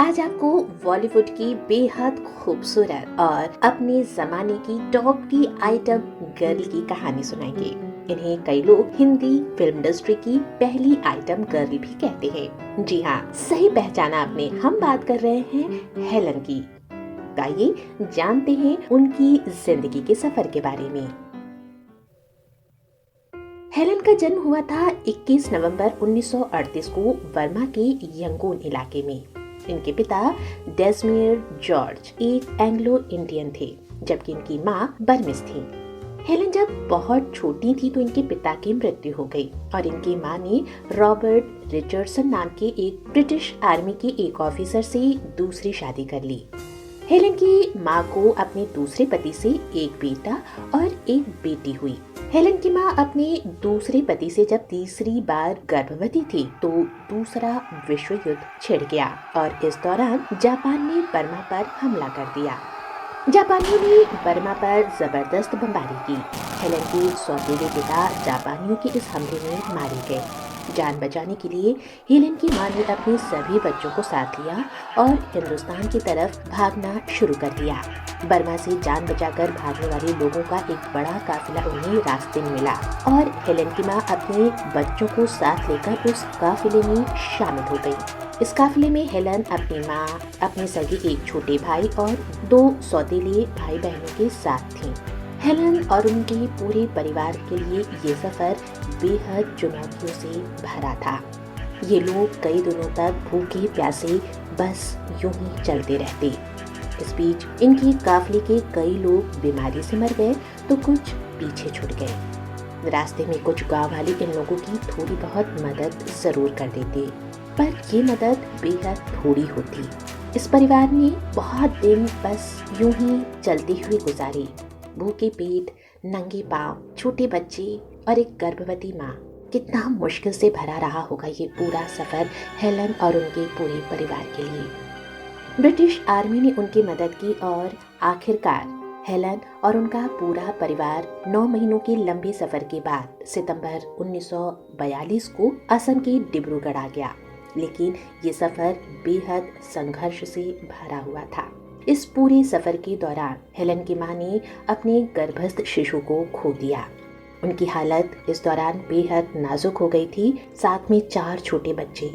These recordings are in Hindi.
आज आपको बॉलीवुड की बेहद खूबसूरत और अपने जमाने की टॉप की आइटम गर्ल की कहानी सुनाएंगे। इन्हें कई लोग हिंदी फिल्म इंडस्ट्री की पहली आइटम गर्ल भी कहते हैं। जी हाँ, सही पहचाना आपने, हम बात कर रहे हैं हेलन की। आइए जानते हैं उनकी जिंदगी के सफर के बारे में। हेलन का जन्म हुआ था 21 नवंबर 1938 को बर्मा के यंगून इलाके में। इनके पिता डेस्मियर जॉर्ज एक एंग्लो इंडियन थे, जबकि इनकी माँ बर्मिस थी। हेलन जब बहुत छोटी थी तो इनके पिता की मृत्यु हो गई और इनकी माँ ने रॉबर्ट रिचर्डसन नाम के एक ब्रिटिश आर्मी के एक ऑफिसर से दूसरी शादी कर ली। हेलन की माँ को अपने दूसरे पति से एक बेटा और एक बेटी हुई। हेलन की माँ अपने दूसरे पति से जब तीसरी बार गर्भवती थी तो दूसरा विश्व युद्ध छिड़ गया और इस दौरान जापान ने बर्मा पर हमला कर दिया। जापानियों ने बर्मा पर जबरदस्त बमबारी की। हेलन के सौतेले पिता जापानियों के इस हमले में मारे गए। जान बचाने के लिए हेलन की मां ने अपने सभी बच्चों को साथ लिया और हिंदुस्तान की तरफ भागना शुरू कर दिया। बर्मा से जान बचाकर भागने वाले लोगों का एक बड़ा काफिला उन्हें रास्ते में मिला और हेलन की मां अपने बच्चों को साथ लेकर उस काफिले में शामिल हो गई। इस काफिले में हेलन अपनी माँ, अपने सगे एक छोटे भाई और 2 सौतेले भाई बहनों के साथ थीं। हेलन और उनके पूरे परिवार के लिए ये सफर बेहद चुनौतियों से भरा था। ये लोग कई दिनों तक भूखे प्यासे बस यूं ही चलते रहते। इस बीच इनके काफिले के कई लोग बीमारी से मर गए तो कुछ पीछे छूट गए। रास्ते में कुछ गांव वाले इन लोगों की थोड़ी बहुत मदद जरूर कर देते, पर ये मदद बेहद थोड़ी होती। इस परिवार ने बहुत दिन बस यूं ही चलते हुए गुजारे। भूखे पेट, नंगे पांव, छोटे बच्चे और एक गर्भवती माँ। कितना मुश्किल से भरा रहा होगा ये पूरा सफर हेलन और उनके पूरे परिवार के लिए। ब्रिटिश आर्मी ने उनकी मदद की और आखिरकार हेलन और उनका पूरा परिवार 9 महीनों के लंबे सफर के बाद सितंबर 1942 को असम के डिब्रूगढ़ आ गया। लेकिन ये सफर बेहद संघर्ष से भरा हुआ था। इस पूरे सफर के दौरान हेलन की मां ने अपने गर्भस्थ शिशु को खो दिया। उनकी हालत इस दौरान बेहद नाजुक हो गई थी, साथ में 4 छोटे बच्चे।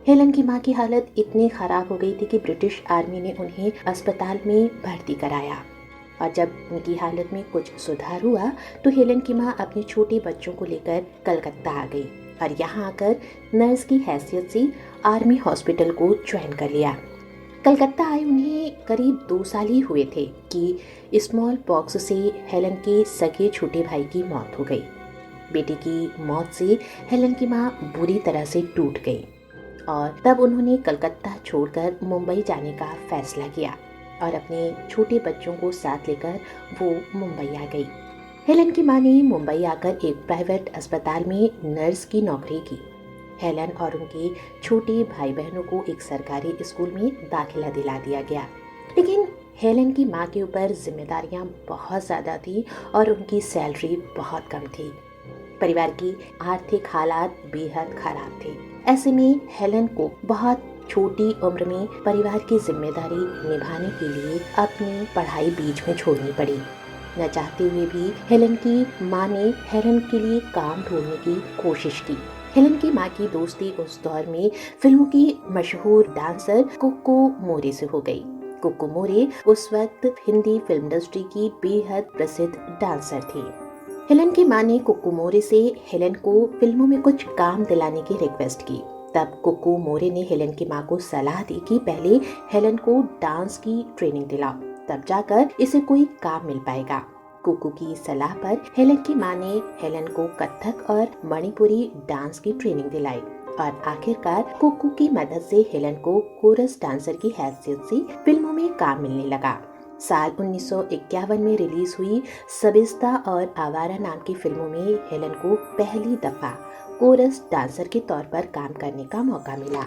हेलन की मां की हालत इतनी खराब हो गई थी कि ब्रिटिश आर्मी ने उन्हें अस्पताल में भर्ती कराया और जब उनकी हालत में कुछ सुधार हुआ तो हेलन की मां अपने छोटे बच्चों को लेकर कलकत्ता आ गई और यहाँ आकर नर्स की हैसियत से आर्मी हॉस्पिटल को ज्वाइन कर लिया। कलकत्ता आए उन्हें करीब 2 साल ही हुए थे कि स्मॉल पॉक्स से हेलन के सगे छोटे भाई की मौत हो गई। बेटे की मौत से हेलन की मां बुरी तरह से टूट गई और तब उन्होंने कलकत्ता छोड़कर मुंबई जाने का फैसला किया और अपने छोटे बच्चों को साथ लेकर वो मुंबई आ गई। हेलन की मां ने मुंबई आकर एक प्राइवेट अस्पताल में नर्स की नौकरी की। हेलन और उनके छोटे भाई बहनों को एक सरकारी स्कूल में दाखिला दिला दिया गया। लेकिन हेलन की मां के ऊपर जिम्मेदारियां बहुत ज़्यादा थी और उनकी सैलरी बहुत कम थी। परिवार की आर्थिक हालात बेहद खराब थे। ऐसे में हेलन को बहुत छोटी उम्र में परिवार की जिम्मेदारी निभाने के लिए अपनी पढ़ाई बीच में छोड़नी पड़ी। न चाहते हुए भी हेलन की मां ने हेलन के लिए काम ढूंढने की कोशिश की। हेलन की मां की दोस्ती उस दौर में फिल्मों की मशहूर डांसर कुक्कू मोरे से हो गई। कुक्कू मोरे उस वक्त हिंदी फिल्म इंडस्ट्री की बेहद प्रसिद्ध डांसर थी। हेलन की मां ने कुक्कू मोरे से हेलन को फिल्मों में कुछ काम दिलाने की रिक्वेस्ट की। तब कुक्कू मोरे ने हेलन की मां को सलाह दी कि पहले हेलन को डांस की ट्रेनिंग दिलाओ, तब जाकर इसे कोई काम मिल पाएगा। कुक्कू की सलाह पर हेलन की मां ने हेलन को कथक और मणिपुरी डांस की ट्रेनिंग दिलाई और आखिरकार कुक्कू की मदद से हेलन को कोरस डांसर की हैसियत से फिल्मों में काम मिलने लगा। साल 1951 में रिलीज हुई सबिस्ता और आवारा नाम की फिल्मों में हेलन को पहली दफा कोरस डांसर के तौर पर काम करने का मौका मिला।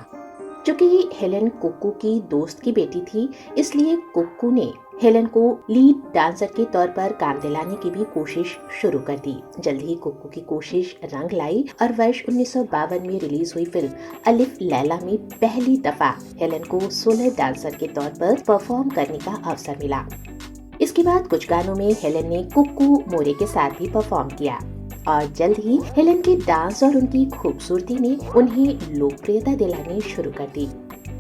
चूंकि हेलन कुकू की दोस्त की बेटी थी, इसलिए कुकू ने हेलन को लीड डांसर के तौर पर काम दिलाने की भी कोशिश शुरू कर दी। जल्द ही कुकू की कोशिश रंग लाई और वर्ष 1952 में रिलीज हुई फिल्म अलिफ लैला में पहली दफा हेलन को सोलो डांसर के तौर पर परफॉर्म करने का अवसर मिला। इसके बाद कुछ गानों में हेलन ने कुकू मोरे के साथ भी परफॉर्म किया और जल्द ही हेलन के डांस और उनकी खूबसूरती ने उन्हें लोकप्रियता दिलानी शुरू कर दी।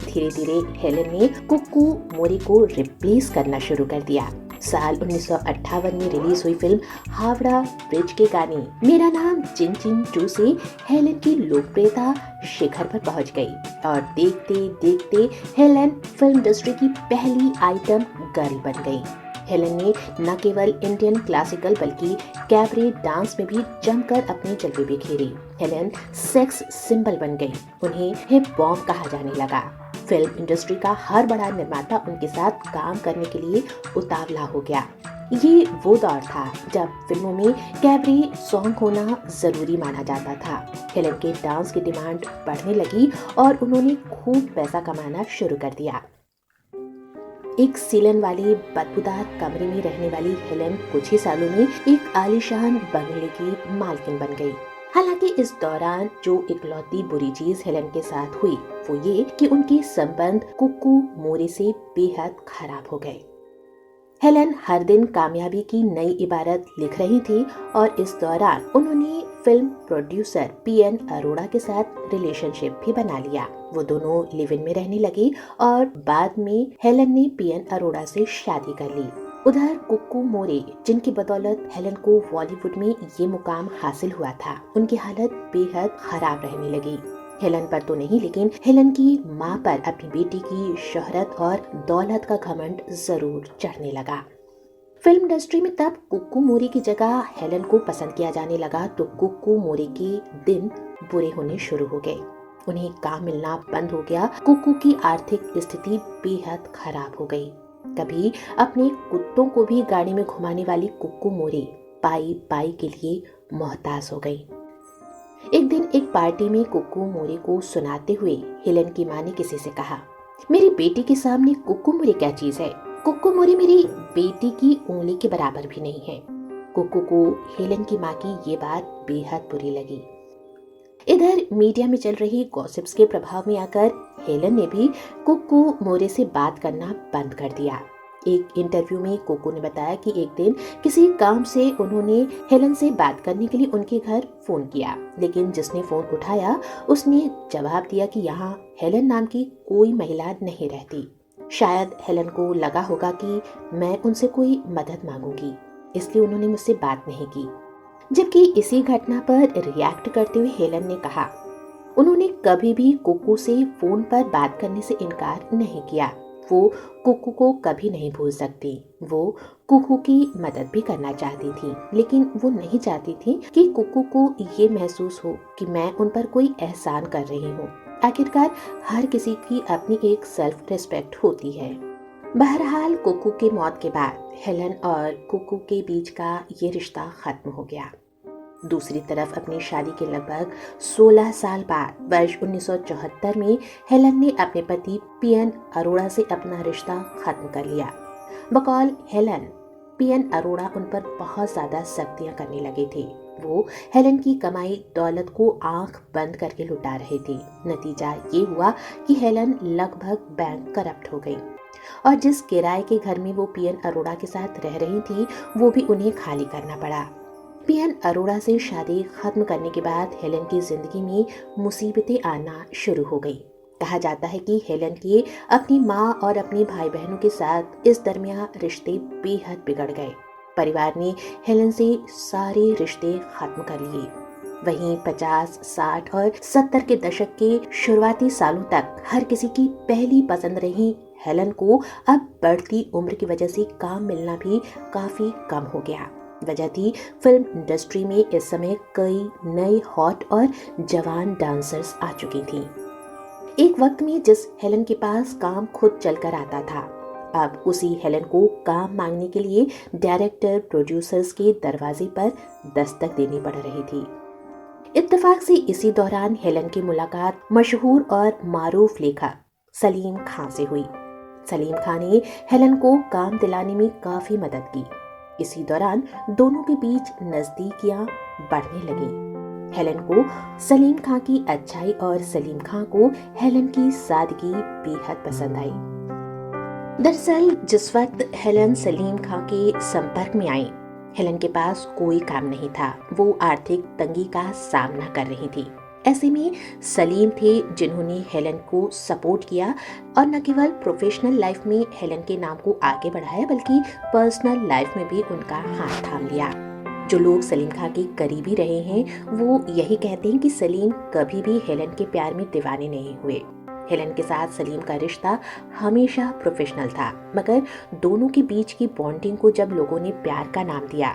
धीरे धीरे हेलन ने कुकू मोरे को रिप्लेस करना शुरू कर दिया। साल 1958 में रिलीज हुई फिल्म हावड़ा ब्रिज के गाने मेरा नाम चिन चिन टू से हेलन की लोकप्रियता शिखर पर पहुंच गई और देखते देखते हेलन फिल्म इंडस्ट्री की पहली आइटम गर्ल बन गई। हेलन ने न केवल इंडियन क्लासिकल बल्कि कैबरे डांस में भी जमकर अपने जलवे बिखेरे। हेलन सेक्स सिंबल बन गई, उन्हें हिप बॉम्ब कहा जाने लगा। फिल्म इंडस्ट्री का हर बड़ा निर्माता उनके साथ काम करने के लिए उतावला हो गया। ये वो दौर था जब फिल्मों में कैबरे सॉन्ग होना जरूरी माना जाता था। हेलन के डांस की डिमांड बढ़ने लगी और उन्होंने खूब पैसा कमाना शुरू कर दिया। एक सीलन वाली बदबूदार कमरे में रहने वाली हेलन कुछ ही सालों में एक आलीशान बंगले की मालकिन बन गई। हालांकि इस दौरान जो इकलौती बुरी चीज हेलन के साथ हुई वो ये कि उनके संबंध कुकू मोरे से बेहद खराब हो गए। हेलन हर दिन कामयाबी की नई इबारत लिख रही थी और इस दौरान उन्होंने फिल्म प्रोड्यूसर पीएन अरोड़ा के साथ रिलेशनशिप भी बना लिया। वो दोनों लिव इन में रहने लगे और बाद में हेलन ने पीएन अरोड़ा से शादी कर ली। उधर कुकू मोरे, जिनकी बदौलत हेलन को बॉलीवुड में ये मुकाम हासिल हुआ था, उनकी हालत बेहद खराब रहने लगी। हेलन पर तो नहीं, लेकिन हेलन की माँ पर अपनी बेटी की शोहरत और दौलत का घमंड जरूर चढ़ने लगा। फिल्म इंडस्ट्री में तब कुकू मोरे की जगह हेलन को पसंद किया जाने लगा तो कुकू मोरे के दिन बुरे होने शुरू हो गए। उन्हें काम मिलना बंद हो गया। कुकू की आर्थिक स्थिति बेहद खराब हो गई। कभी अपने कुत्तों को भी गाड़ी में घुमाने वाली कुकू मोरे पाई पाई के लिए मोहताज हो गई। एक दिन एक पार्टी में कुकू मोरे को सुनाते हुए हेलन की माँ ने किसी से कहा, मेरी बेटी के सामने कुकू मोरे क्या चीज है? कुकू मोरे मेरी बेटी की उंगली के बराबर भी नहीं है। कुकू को हेलन की माँ की ये बात बेहद बुरी लगी। इधर मीडिया में चल रही गॉसिप्स के प्रभाव में आकर हेलन ने भी कुकू मोरे से बात करना बंद कर दिया। एक इंटरव्यू में कुकू ने बताया कि एक दिन किसी काम से उन्होंने हेलन से बात करने के लिए उनके घर फोन किया, लेकिन जिसने फोन उठाया उसने जवाब दिया कि यहाँ हेलन नाम की कोई महिला नहीं रहती। शायद हेलन को लगा होगा कि मैं उनसे कोई मदद मांगूंगी, इसलिए उन्होंने मुझसे बात नहीं की। जबकि इसी घटना पर रिएक्ट करते हुए हेलन ने कहा, उन्होंने कभी भी कुकू से फोन पर बात करने से इनकार नहीं किया। वो कुकू को कभी नहीं भूल सकती। वो कुकू की मदद भी करना चाहती थी, लेकिन वो नहीं चाहती थी कि कुकू को ये महसूस हो कि मैं उन पर कोई एहसान कर रही हूँ। आखिरकार हर किसी की अपनी एक सेल्फ रिस्पेक्ट होती है। बहरहाल कुकू के मौत के बाद हेलन और कुकू के बीच का ये रिश्ता खत्म हो गया। दूसरी तरफ अपनी शादी के लगभग 16 साल बाद वर्ष 1974 में हेलन ने अपने पति पीएन अरोड़ा से अपना रिश्ता खत्म कर लिया। बकौल हेलन, पीएन अरोड़ा उन पर बहुत ज्यादा सख्तियां करने लगे थे। वो हेलन की कमाई दौलत को आंख बंद करके लुटा रहे थे। नतीजा ये हुआ कि हेलन लगभग बैंक करप्ट हो गई और जिस किराए के घर में वो पीएन अरोड़ा के साथ रह रही थी वो भी उन्हें खाली करना पड़ा। पीएन अरोड़ा से शादी खत्म करने के बाद हेलन की जिंदगी में मुसीबतें आना शुरू हो गई। कहा जाता है कि हेलन के अपनी माँ और अपने भाई बहनों के साथ इस दरमियान रिश्ते बेहद बिगड़ गए। परिवार ने हेलन से सारे रिश्ते खत्म कर लिए। वहीं 50, 60 और 70 के दशक के शुरुआती सालों तक हर किसी की पहली पसंद रही हेलन को अब बढ़ती उम्र की वजह से काम मिलना भी काफी कम हो गया। वजह थी फिल्म इंडस्ट्री में इस समय कई नए हॉट और जवान डांसर्स आ चुकी थी। एक वक्त में जिस हेलन के पास काम खुद चलकर आता था, अब उसी हेलन को काम मांगने के लिए डायरेक्टर, प्रोड्यूसर्स के दरवाजे पर दस्तक देनी पड़ रही थी। इत्तेफाक से इसी दौरान हेलन की मुलाकात मशहूर और मारूफ लेखक सलीम खां से हुई। सलीम खां ने हेलन को काम दिलाने में काफी मदद की। इसी दौरान दोनों के बीच नजदीकियां बढ़ने लगी। हेलन को सलीम खां की अच्छाई और सलीम खां को हेलन की सादगी बेहद पसंद आई। दरअसल जिस वक्त हेलन सलीम खां के संपर्क में आई, हेलन के पास कोई काम नहीं था। वो आर्थिक तंगी का सामना कर रही थी। ऐसे में सलीम थे जिन्होंने हेलन को सपोर्ट किया और न केवल प्रोफेशनल लाइफ में हेलन के नाम को आगे बढ़ाया, बल्कि पर्सनल लाइफ में भी उनका हाथ थाम लिया। जो लोग सलीम खां के करीबी रहे हैं वो यही कहते हैं कि सलीम कभी भी हेलन के प्यार में दीवाने नहीं हुए। हेलन के साथ सलीम का रिश्ता हमेशा प्रोफेशनल था, मगर दोनों के बीच की बॉन्डिंग को जब लोगों ने प्यार का नाम दिया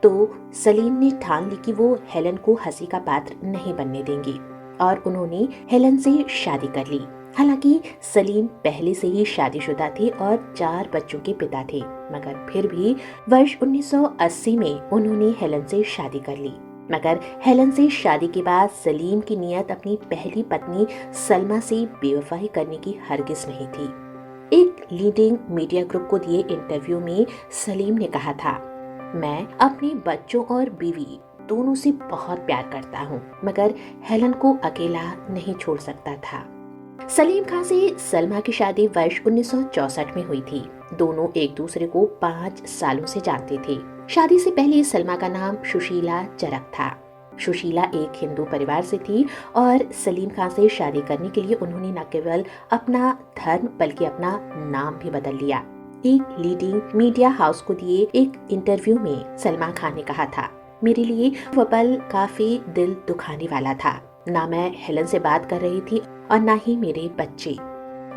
तो सलीम ने ठान ली कि वो हेलन को हंसी का पात्र नहीं बनने देंगी और उन्होंने हेलन से शादी कर ली। हालांकि सलीम पहले से ही शादीशुदा थे और 4 बच्चों के पिता थे, मगर फिर भी वर्ष 1980 में उन्होंने हेलन से शादी कर ली। मगर हेलन से शादी के बाद सलीम की नीयत अपनी पहली पत्नी सलमा से बेवफाई करने की हरगिज नहीं थी। एक लीडिंग मीडिया ग्रुप को दिए इंटरव्यू में सलीम ने कहा था, मैं अपने बच्चों और बीवी दोनों से बहुत प्यार करता हूँ, मगर हेलन को अकेला नहीं छोड़ सकता था। सलीम खां से सलमा की शादी वर्ष 1964 में हुई थी। दोनों एक दूसरे को 5 सालों से जानते थे। शादी से पहले सलमा का नाम सुशीला चरक था। सुशीला एक हिंदू परिवार से थी और सलीम खां से शादी करने के लिए उन्होंने न केवल अपना धर्म बल्कि अपना नाम भी बदल लिया। एक लीडिंग मीडिया हाउस को दिए एक इंटरव्यू में सलमान खान ने कहा था, मेरे लिए वह पल काफी दिल दुखाने वाला था। ना मैं हेलन से बात कर रही थी और ना ही मेरे बच्चे।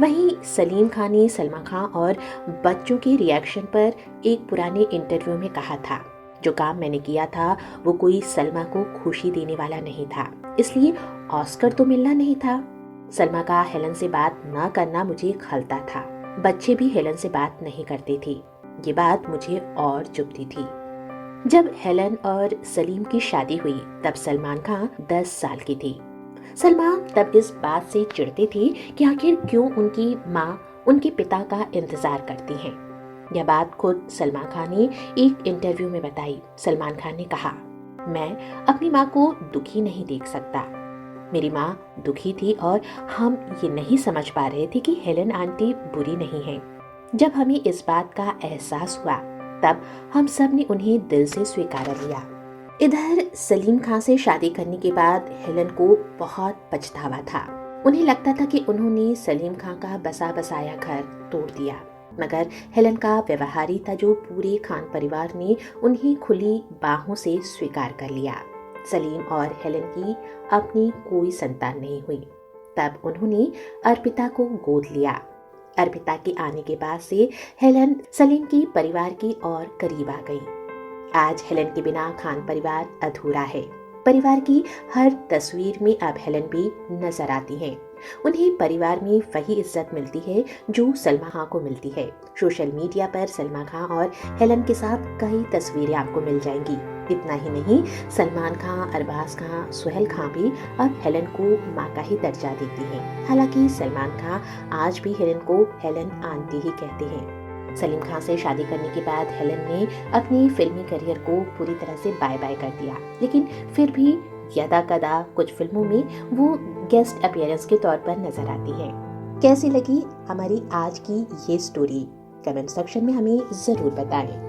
वहीं सलीम खान ने सलमा खान और बच्चों के रिएक्शन पर एक पुराने इंटरव्यू में कहा था, जो काम मैंने किया था वो कोई सलमा को खुशी देने वाला नहीं था, इसलिए ऑस्कर तो मिलना नहीं था। सलमा का हेलन से बात न करना मुझे खलता था। बच्चे भी हेलन से बात नहीं करते थे। ये बात मुझे और चुभती थी। जब हेलन और सलीम की शादी हुई तब सलमान खान 10 साल की थी। सलमान तब इस बात से चिढ़ते थे कि आखिर क्यों उनकी माँ उनके पिता का इंतजार करती हैं। यह बात खुद सलमान खान ने एक इंटरव्यू में बताई। सलमान खान ने कहा, मैं अपनी माँ को दुखी नहीं देख सकता। मेरी माँ दुखी थी और हम ये नहीं समझ पा रहे थे कि हेलन आंटी बुरी नहीं है। जब हमें इस बात का एहसास हुआ तब हम सब ने उन्हें दिल से स्वीकार लिया। इधर सलीम खान से शादी करने के बाद हेलन को बहुत पछतावा था। उन्हें लगता था कि उन्होंने सलीम खान का बसा बसाया घर तोड़ दिया, मगर हेलन का व्यवहार ही था जो पूरे खान परिवार ने उन्हें खुली बाहों से स्वीकार कर लिया। सलीम और हेलन की अपनी कोई संतान नहीं हुई। तब उन्होंने अर्पिता को गोद लिया। अर्पिता के आने के बाद से हेलन सलीम की परिवार की और करीब आ गई। आज हेलन के बिना खान परिवार अधूरा है। परिवार की हर तस्वीर में अब हेलन भी नजर आती हैं। उन्हें परिवार में वही इज्जत मिलती है जो सलमा खां को मिलती है। सोशल मीडिया पर सलमा खां और हेलन के साथ कई तस्वीरें आपको मिल जाएंगी। इतना ही नहीं, सलमान खां, अरबाज खां, सुहेल खां भी अब हेलन को मां का ही दर्जा देती हैं। हालांकि सलमान खां आज भी हेलन को हेलन आंटी ही कहते हैं। सलीम खान से शादी करने के बाद हेलन ने अपनी फिल्मी करियर को पूरी तरह से बाय बाय कर दिया, लेकिन फिर भी यदा कदा कुछ फिल्मों में वो गेस्ट अपीयरेंस के तौर पर नजर आती है। कैसी लगी हमारी आज की ये स्टोरी? कमेंट सेक्शन में हमें जरूर बताएं।